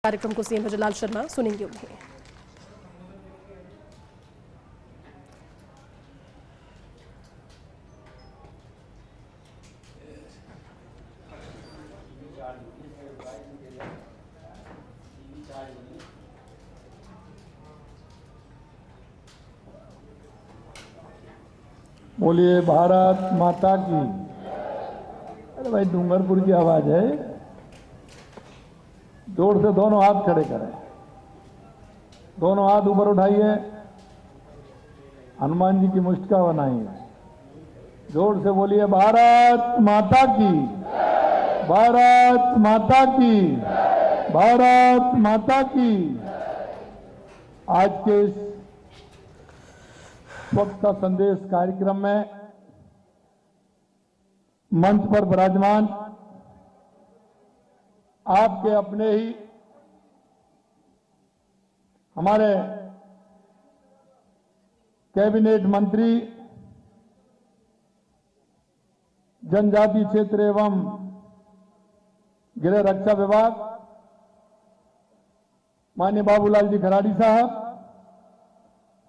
कार्यक्रम को सीएम भजनलाल शर्मा सुनेंगे उन्हें। बोलिए भारत माता की। अरे भाई डूंगरपुर की आवाज है, जोर से दोनों हाथ खड़े करें, दोनों हाथ ऊपर उठाइए, हनुमान जी की मुस्का बनाइए, जोर से बोलिए भारत माता की, भारत माता की, भारत माता की। आज के इस स्वच्छता संदेश कार्यक्रम में मंच पर विराजमान आपके अपने ही हमारे कैबिनेट मंत्री, जनजाति क्षेत्र एवं गृह रक्षा विभाग माननीय बाबूलाल जी खराड़ी साहब,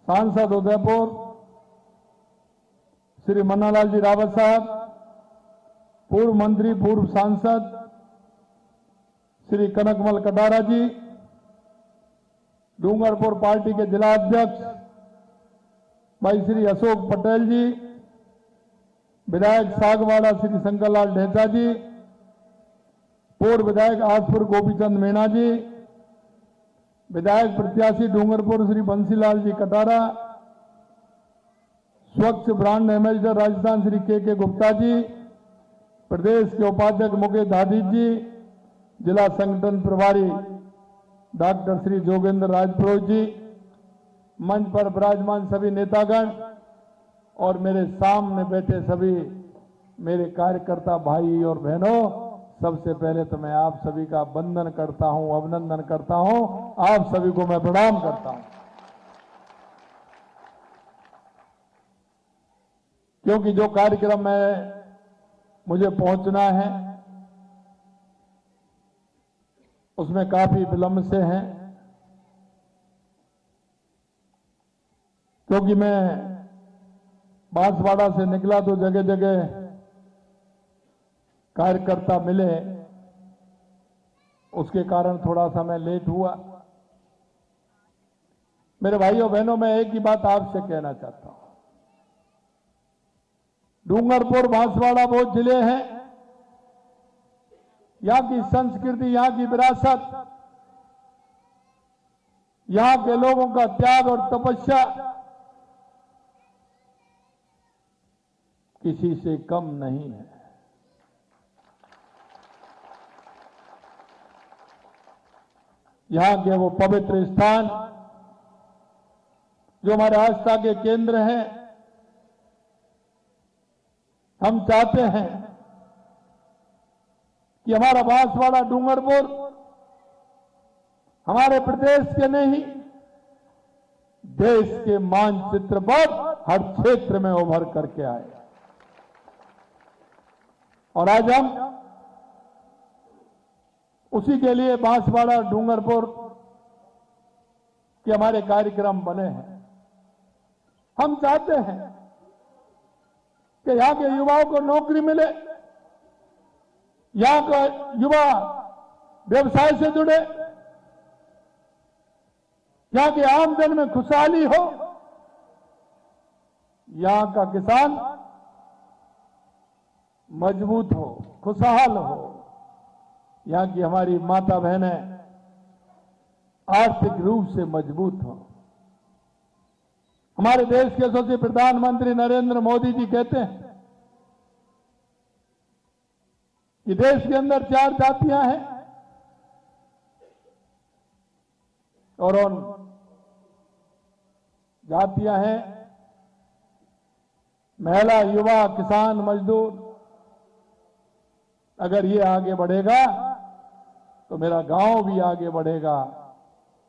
सांसद उदयपुर श्री मन्नालाल जी रावत साहब, पूर्व मंत्री पूर्व सांसद श्री कनकमल कटारा जी, डूंगरपुर पार्टी के जिला अध्यक्ष भाई श्री अशोक पटेल जी, विधायक सागवाड़ा श्री शंकरलाल ढेचा जी, पूर्व विधायक आसपुर गोपीचंद मीणा जी, विधायक प्रत्याशी डूंगरपुर श्री बंसीलाल जी कटारा, स्वच्छ ब्रांड एम्बेसडर राजस्थान श्री के गुप्ता जी, प्रदेश के उपाध्यक्ष मुकेश धादिक जी, जिला संगठन प्रभारी डॉक्टर श्री जोगेंद्र राजपुरोहित जी, मंच पर विराजमान सभी नेतागण और मेरे सामने बैठे सभी मेरे कार्यकर्ता भाई और बहनों, सबसे पहले तो मैं आप सभी का वंदन करता हूं, अभिनंदन करता हूं, आप सभी को मैं प्रणाम करता हूं। क्योंकि जो कार्यक्रम में मुझे पहुंचना है उसमें काफी विलंब से है, क्योंकि मैं बांसवाड़ा से निकला तो जगह जगह कार्यकर्ता मिले, उसके कारण थोड़ा सा मैं लेट हुआ। मेरे भाइयों बहनों, मैं एक ही बात आपसे कहना चाहता हूं, डूंगरपुर बांसवाड़ा वो जिले हैं, यहां की संस्कृति, यहां की विरासत, यहां के लोगों का त्याग और तपस्या किसी से कम नहीं है। यहां के वो पवित्र स्थान जो हमारे आस्था के केंद्र हैं, हम चाहते हैं कि हमारा बांसवाड़ा डूंगरपुर हमारे प्रदेश के नहीं, देश के मानचित्र पर हर क्षेत्र में उभर करके आए। और आज हम उसी के लिए बांसवाड़ा डूंगरपुर के हमारे कार्यक्रम बने हैं। हम चाहते हैं कि यहां के युवाओं को नौकरी मिले, यहां का युवा व्यवसाय से जुड़े, यहां की आमदन में खुशहाली हो, यहां का किसान मजबूत हो, खुशहाल हो, यहां की हमारी माता बहनें आर्थिक रूप से मजबूत हो। हमारे देश के यशस्वी प्रधानमंत्री नरेंद्र मोदी जी कहते हैं कि देश के अंदर 4 जातियां हैं और उन जातियां हैं महिला, युवा, किसान, मजदूर। अगर ये आगे बढ़ेगा तो मेरा गांव भी आगे बढ़ेगा,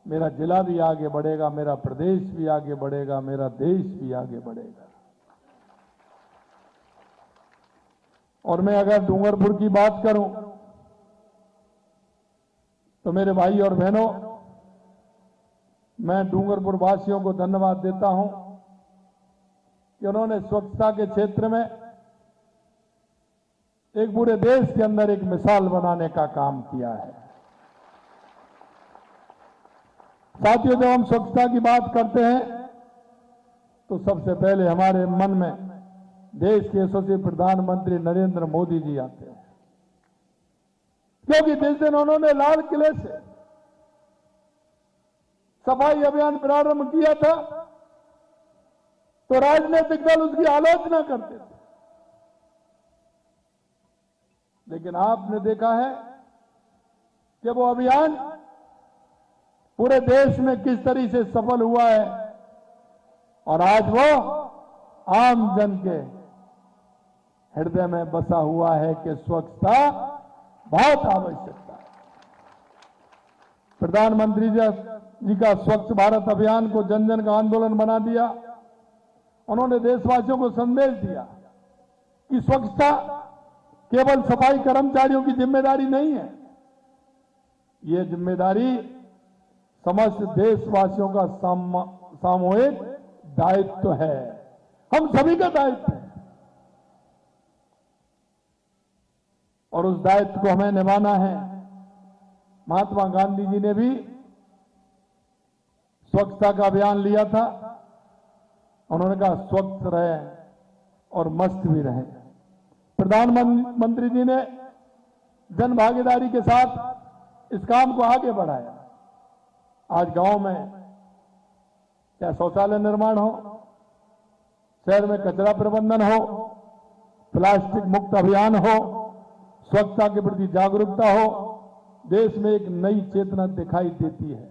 मेरा जिला भी आगे बढ़ेगा, मेरा प्रदेश भी आगे बढ़ेगा, मेरा देश भी आगे बढ़ेगा। और मैं अगर डूंगरपुर की बात करूं तो मेरे भाई और बहनों, मैं डूंगरपुर वासियों को धन्यवाद देता हूं कि उन्होंने स्वच्छता के क्षेत्र में एक पूरे देश के अंदर एक मिसाल बनाने का काम किया है। साथियों, जब हम स्वच्छता की बात करते हैं तो सबसे पहले हमारे मन में देश के यशस्वी प्रधानमंत्री नरेंद्र मोदी जी आते हैं, क्योंकि जिस दिन उन्होंने लाल किले से सफाई अभियान प्रारंभ किया था तो राजनीतिक दल उसकी आलोचना करते थे, लेकिन आपने देखा है कि वो अभियान पूरे देश में किस तरीके से सफल हुआ है और आज वो आम जन के हृदय में बसा हुआ है कि स्वच्छता बहुत आवश्यकता है। प्रधानमंत्री जी का स्वच्छ भारत अभियान को जन जन का आंदोलन बना दिया। उन्होंने देशवासियों को संदेश दिया कि स्वच्छता केवल सफाई कर्मचारियों की जिम्मेदारी नहीं है, ये जिम्मेदारी समस्त देशवासियों का सामूहिक दायित्व है, हम सभी का दायित्व है और उस दायित्व को हमें निभाना है। महात्मा गांधी जी ने भी स्वच्छता का अभियान लिया था। उन्होंने कहा स्वच्छ रहे और मस्त भी रहे। प्रधानमंत्री जी ने जन भागीदारी के साथ इस काम को आगे बढ़ाया। आज गांव में चाहे शौचालय निर्माण हो, शहर में कचरा प्रबंधन हो, प्लास्टिक मुक्त अभियान हो, स्वच्छता के प्रति जागरूकता हो, देश में एक नई चेतना दिखाई देती है।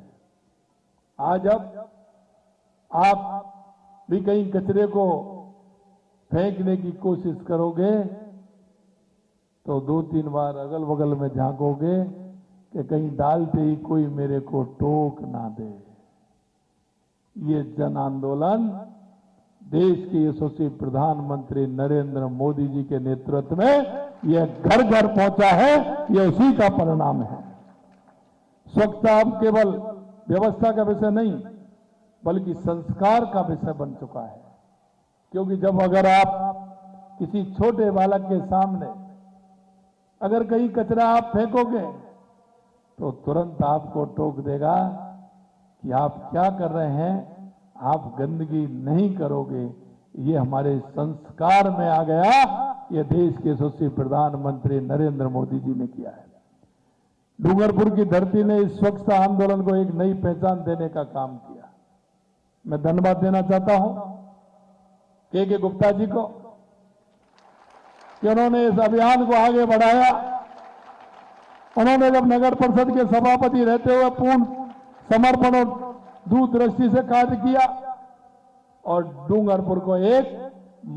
आज अब आप भी कहीं कचरे को फेंकने की कोशिश करोगे तो 2-3 बार अगल बगल में झांकोगे कि कहीं डालते ही कोई मेरे को टोक ना दे। ये जन आंदोलन देश के यशस्वी प्रधानमंत्री नरेंद्र मोदी जी के नेतृत्व में यह घर घर पहुंचा है, यह उसी का परिणाम है। स्वच्छता अब केवल व्यवस्था का विषय नहीं बल्कि संस्कार का विषय बन चुका है, क्योंकि जब अगर आप किसी छोटे बालक के सामने अगर कहीं कचरा आप फेंकोगे तो तुरंत आपको टोक देगा कि आप क्या कर रहे हैं, आप गंदगी नहीं करोगे। ये हमारे संस्कार में आ गया, ये देश के यशस्वी प्रधानमंत्री नरेंद्र मोदी जी ने किया है। डूंगरपुर की धरती ने इस स्वच्छता आंदोलन को एक नई पहचान देने का काम किया। मैं धन्यवाद देना चाहता हूं के गुप्ता जी को कि उन्होंने इस अभियान को आगे बढ़ाया। उन्होंने जब नगर परिषद के सभापति रहते हुए पूर्ण समर्पण और दूरदृष्टि से कार्य किया और डूंगरपुर को एक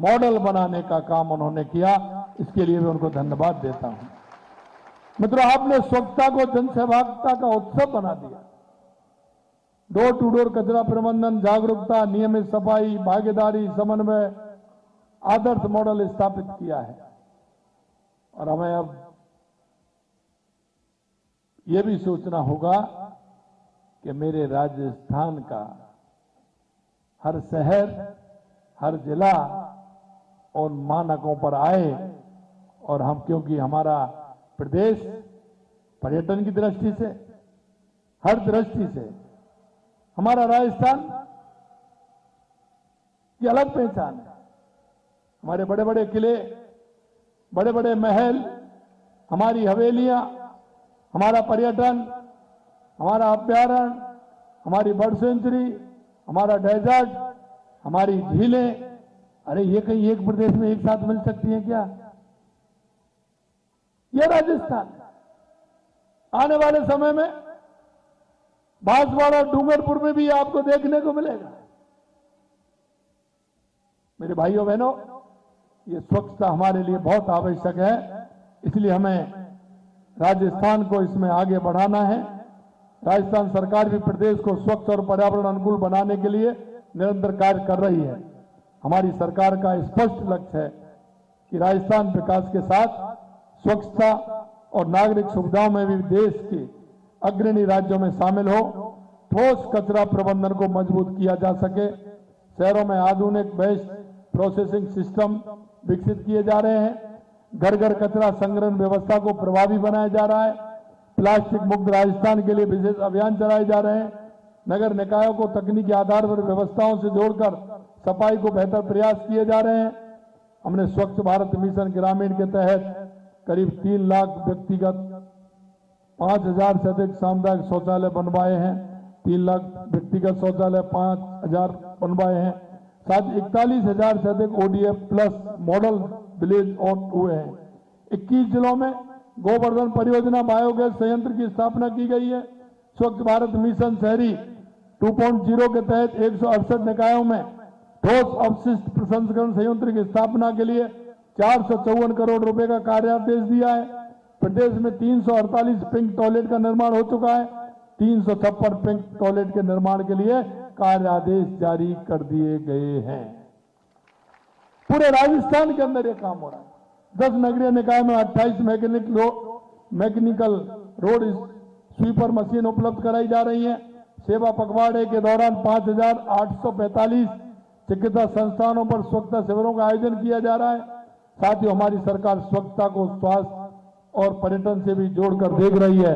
मॉडल बनाने का काम उन्होंने किया, इसके लिए मैं उनको धन्यवाद देता हूं। मित्रों, आपने स्वच्छता को जनसहभागिता का उत्सव बना दिया। डोर टू डोर कचरा प्रबंधन, जागरूकता, नियमित सफाई, भागीदारी, समन्वय आदर्श मॉडल स्थापित किया है और हमें अब यह भी सोचना होगा कि मेरे राजस्थान का हर शहर, हर जिला उन मानकों पर आए और हम, क्योंकि हमारा प्रदेश पर्यटन की दृष्टि से, हर दृष्टि से हमारा राजस्थान की अलग पहचान है। हमारे बड़े बड़े किले, बड़े बड़े महल, हमारी हवेलियां, हमारा पर्यटन, हमारा अभ्यारण्य, हमारी बर्ड सेंचुरी, हमारा डेजर्ट, हमारी झीलें, अरे ये कहीं एक प्रदेश में एक साथ मिल सकती हैं क्या? ये राजस्थान आने वाले समय में बांसवाड़ा, डूंगरपुर में भी आपको देखने को मिलेगा। मेरे भाइयों बहनों, ये स्वच्छता हमारे लिए बहुत आवश्यक है, इसलिए हमें राजस्थान को इसमें आगे बढ़ाना है। राजस्थान सरकार भी प्रदेश को स्वच्छ और पर्यावरण अनुकूल बनाने के लिए निरंतर कार्य कर रही है। हमारी सरकार का स्पष्ट लक्ष्य है कि राजस्थान विकास के साथ स्वच्छता और नागरिक सुविधाओं में भी देश की अग्रणी राज्यों में शामिल हो, ठोस कचरा प्रबंधन को मजबूत किया जा सके। शहरों में आधुनिक वेस्ट प्रोसेसिंग सिस्टम विकसित किए जा रहे हैं। घर घर कचरा संग्रहण व्यवस्था को प्रभावी बनाया जा रहा है। प्लास्टिक मुक्त राजस्थान के लिए विशेष अभियान चलाए जा रहे हैं। नगर निकायों को तकनीकी आधार पर व्यवस्थाओं से जोड़कर सफाई को बेहतर प्रयास किए जा रहे हैं। हमने स्वच्छ भारत मिशन ग्रामीण के तहत करीब 3 लाख व्यक्तिगत 5,000 से अधिक सामुदायिक शौचालय बनवाए हैं। 3 लाख व्यक्तिगत शौचालय 5,000 बनवाए हैं। साथ 41,000 से अधिक ODF प्लस मॉडल विलेज और हुए हैं। 21 जिलों में गोवर्धन परियोजना बायोगैस संयंत्र की स्थापना की गई है। स्वच्छ भारत मिशन शहरी 2.0 के तहत 168 निकायों में ठोस अपशिष्ट प्रसंस्करण संयंत्र की स्थापना के लिए 454 करोड़ रुपए का कार्यादेश दिया है। प्रदेश में 348 पिंक टॉयलेट का निर्माण हो चुका है। 356 पिंक टॉयलेट के निर्माण के लिए कार्यादेश जारी कर दिए गए हैं। पूरे राजस्थान के अंदर ये काम हो रहा है। 10 नगरीय निकाय में 28 मैकेनिकल रोड स्वीपर मशीन उपलब्ध कराई जा रही है। सेवा पखवाड़े के दौरान 5,845 चिकित्सा संस्थानों पर स्वच्छता शिविरों का आयोजन किया जा रहा है। साथ ही हमारी सरकार स्वच्छता को स्वास्थ्य और पर्यटन से भी जोड़कर देख रही है।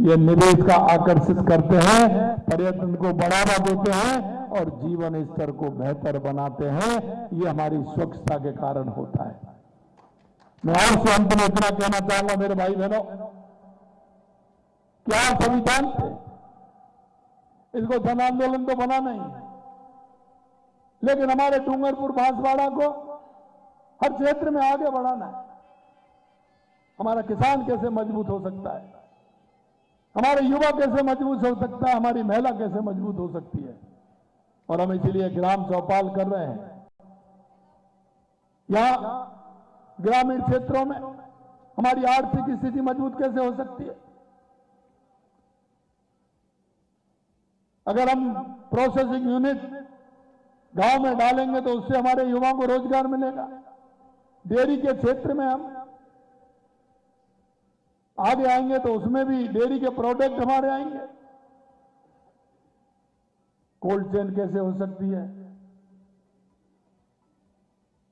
ये निवेश का आकर्षित करते हैं, पर्यटन को बढ़ावा देते हैं और जीवन स्तर को बेहतर बनाते हैं। ये हमारी स्वच्छता के कारण होता है। मैं आपसे अंत में इतना कहना चाहूंगा मेरे भाई बहनों, क्या सभी जानते इसको जन आंदोलन तो बना नहीं, लेकिन हमारे डूंगरपुर बांसवाड़ा को हर क्षेत्र में आगे बढ़ाना है। हमारा किसान कैसे मजबूत हो सकता है, हमारे युवा कैसे मजबूत हो सकता है, हमारी महिला कैसे मजबूत हो सकती है, और हम इसीलिए ग्राम चौपाल कर रहे हैं। यहां ग्रामीण क्षेत्रों में हमारी आर्थिक स्थिति मजबूत कैसे हो सकती है। अगर हम प्रोसेसिंग यूनिट गांव में डालेंगे तो उससे हमारे युवाओं को रोजगार मिलेगा। डेयरी के क्षेत्र में हम आगे आएंगे तो उसमें भी डेयरी के प्रोडक्ट हमारे आएंगे। कोल्ड चेन कैसे हो सकती है,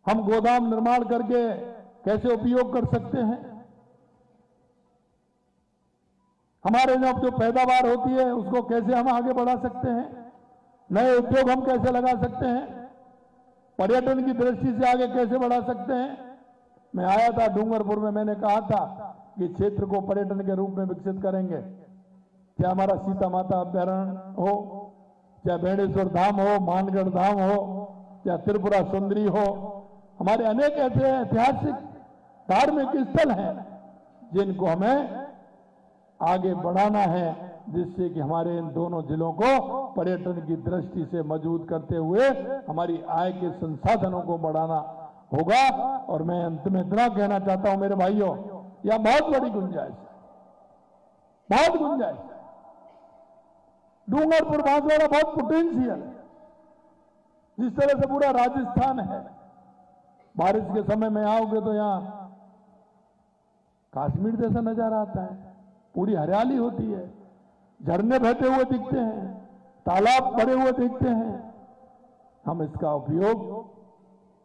हम गोदाम निर्माण करके कैसे उपयोग कर सकते हैं, हमारे जो पैदावार होती है उसको कैसे हम आगे बढ़ा सकते हैं, नए उद्योग हम कैसे लगा सकते हैं, पर्यटन की दृष्टि से आगे कैसे बढ़ा सकते हैं। मैं आया था डूंगरपुर में, मैंने कहा था कि क्षेत्र को पर्यटन के रूप में विकसित करेंगे। चाहे हमारा सीता माता अभ्यारण्य हो, चाहे बेणेश्वर धाम हो, मानगढ़ धाम हो, चाहे त्रिपुरा सुंदरी हो, हमारे अनेक ऐसे ऐतिहासिक धार्मिक स्थल हैं जिनको हमें आगे बढ़ाना है, जिससे कि हमारे इन दोनों जिलों को पर्यटन की दृष्टि से मजबूत करते हुए हमारी आय के संसाधनों को बढ़ाना होगा। और मैं अंत में इतना कहना चाहता हूं मेरे भाइयों, यह बहुत बड़ी गुंजाइश है, बहुत गुंजाइश है। डूंगरपुर बांसवाड़ा बहुत पोटेंशियल है। जिस तरह से पूरा राजस्थान है, बारिश के समय में आओगे तो यहां कश्मीर जैसा नजारा आता है, पूरी हरियाली होती है, झरने बहते हुए दिखते हैं, तालाब भरे हुए दिखते हैं। हम इसका उपयोग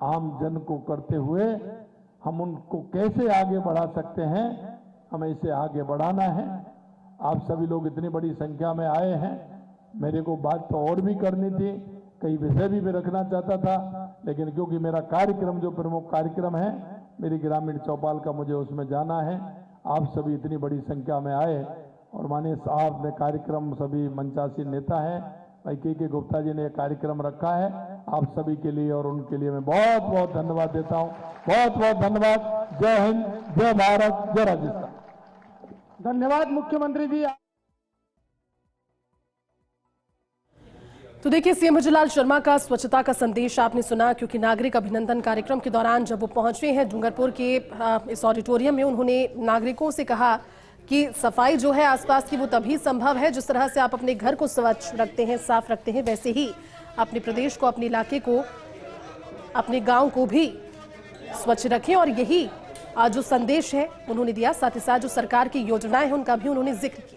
आम जन को करते हुए हम उनको कैसे आगे बढ़ा सकते हैं, हमें इसे आगे बढ़ाना है। आप सभी लोग इतनी बड़ी संख्या में आए हैं। मेरे को बात तो और भी करनी थी, कई विषय भी मैं रखना चाहता था, लेकिन क्योंकि मेरा कार्यक्रम जो प्रमुख कार्यक्रम है मेरी ग्रामीण चौपाल का, मुझे उसमें जाना है। आप सभी इतनी बड़ी संख्या में आए और माननीय साहब ने कार्यक्रम, सभी मंचासीन नेता हैं, भाई के गुप्ता जी ने कार्यक्रम रखा है। आप सभी के लिए और उनके लिए मैं बहुत बहुत धन्यवाद देता हूं। बहुत बहुत धन्यवाद। जय हिंद, जय भारत, जय राजस्थान। धन्यवाद मुख्यमंत्री जी। तो देखिए, सीएम भजनलाल शर्मा का स्वच्छता का संदेश आपने सुना, क्योंकि नागरिक अभिनंदन कार्यक्रम के दौरान जब वो पहुंचे हैं डूंगरपुर के इस ऑडिटोरियम में, उन्होंने नागरिकों से कहा कि सफाई जो है आसपास की वो तभी संभव है जिस तरह से आप अपने घर को स्वच्छ रखते हैं, साफ रखते हैं, वैसे ही अपने प्रदेश को, अपने इलाके को, अपने गांव को भी स्वच्छ रखें। और यही जो संदेश है उन्होंने दिया। साथ ही साथ जो सरकार की योजनाएं हैं उनका भी उन्होंने जिक्र किया।